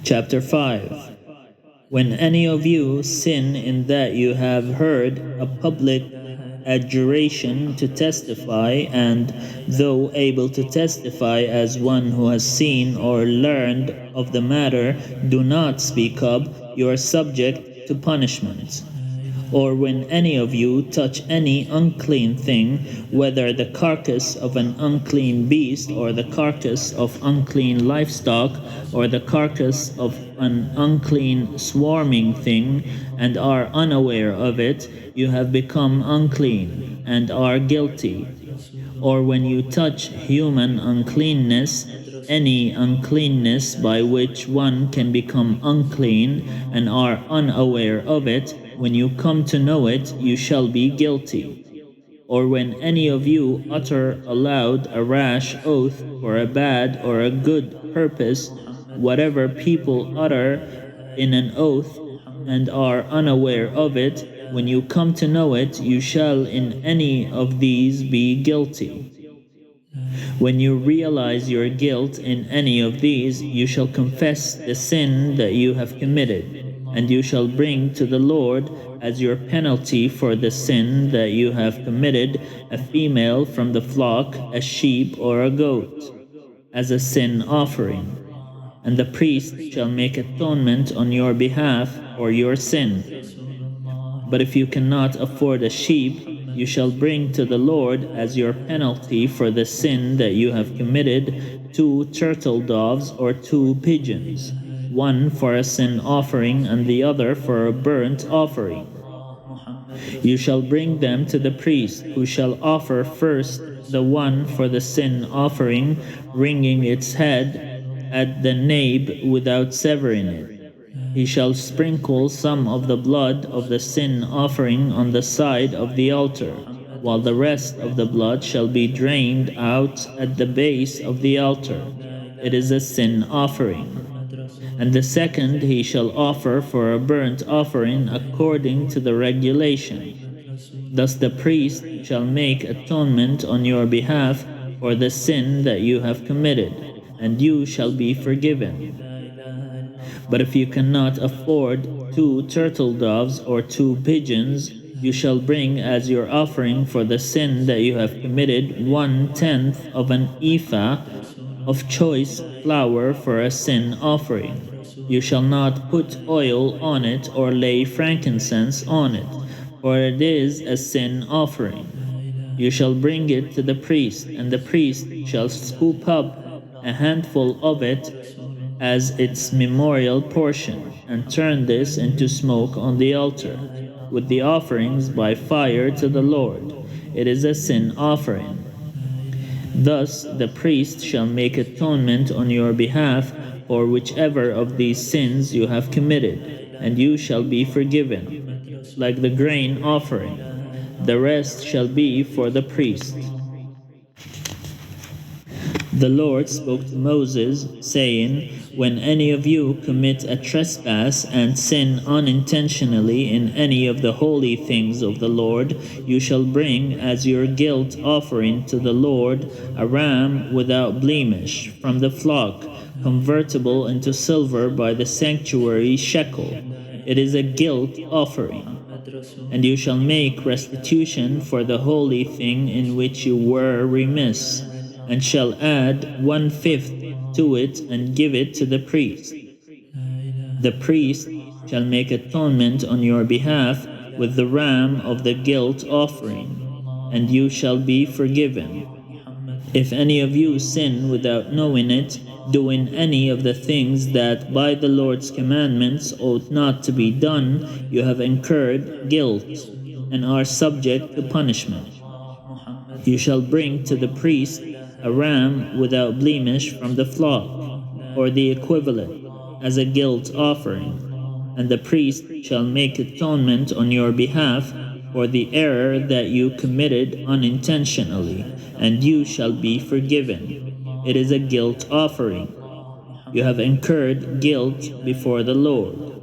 Chapter 5. When any of you sin in that you have heard a public adjuration to testify, and though able to testify as one who has seen or learned of the matter, do not speak up, you are subject to punishment. Or when any of you touch any unclean thing, whether the carcass of an unclean beast, or the carcass of unclean livestock, or the carcass of an unclean swarming thing, and are unaware of it, you have become unclean, and are guilty. Or when you touch human uncleanness, any uncleanness by which one can become unclean, and are unaware of it, when you come to know it, you shall be guilty. Or when any of you utter aloud a rash oath for a bad or a good purpose, whatever people utter in an oath, and are unaware of it, when you come to know it, you shall in any of these be guilty. When you realize your guilt in any of these, you shall confess the sin that you have committed, and you shall bring to the Lord as your penalty for the sin that you have committed a female from the flock, a sheep or a goat, as a sin offering. And the priest shall make atonement on your behalf for your sin. But if you cannot afford a sheep, you shall bring to the Lord as your penalty for the sin that you have committed 2 turtle doves or 2 pigeons, one for a sin offering and the other for a burnt offering. You shall bring them to the priest, who shall offer first the one for the sin offering, wringing its head at the nape without severing it. He shall sprinkle some of the blood of the sin offering on the side of the altar, while the rest of the blood shall be drained out at the base of the altar. It is a sin offering. And the second he shall offer for a burnt offering according to the regulation. Thus the priest shall make atonement on your behalf for the sin that you have committed, and you shall be forgiven. But if you cannot afford 2 turtle doves or 2 pigeons, you shall bring as your offering for the sin that you have committed 1/10 of an ephah of choice flour for a sin offering. You shall not put oil on it or lay frankincense on it, for it is a sin offering. You shall bring it to the priest, and the priest shall scoop up a handful of it as its memorial portion, and turn this into smoke on the altar, with the offerings by fire to the Lord. It is a sin offering. Thus the priest shall make atonement on your behalf for whichever of these sins you have committed, and you shall be forgiven, like the grain offering. The rest shall be for the priest. The Lord spoke to Moses, saying, When any of you commit a trespass and sin unintentionally in any of the holy things of the Lord, you shall bring as your guilt offering to the Lord a ram without blemish from the flock, convertible into silver by the sanctuary shekel. It is a guilt offering. And you shall make restitution for the holy thing in which you were remiss, and shall add 1/5 to it and give it to the priest. The priest shall make atonement on your behalf with the ram of the guilt offering, and you shall be forgiven. If any of you sin without knowing it, doing any of the things that by the Lord's commandments ought not to be done, you have incurred guilt and are subject to punishment. You shall bring to the priest a ram without blemish from the flock, or the equivalent, as a guilt offering, and the priest shall make atonement on your behalf for the error that you committed unintentionally, and you shall be forgiven. It is a guilt offering. You have incurred guilt before the Lord.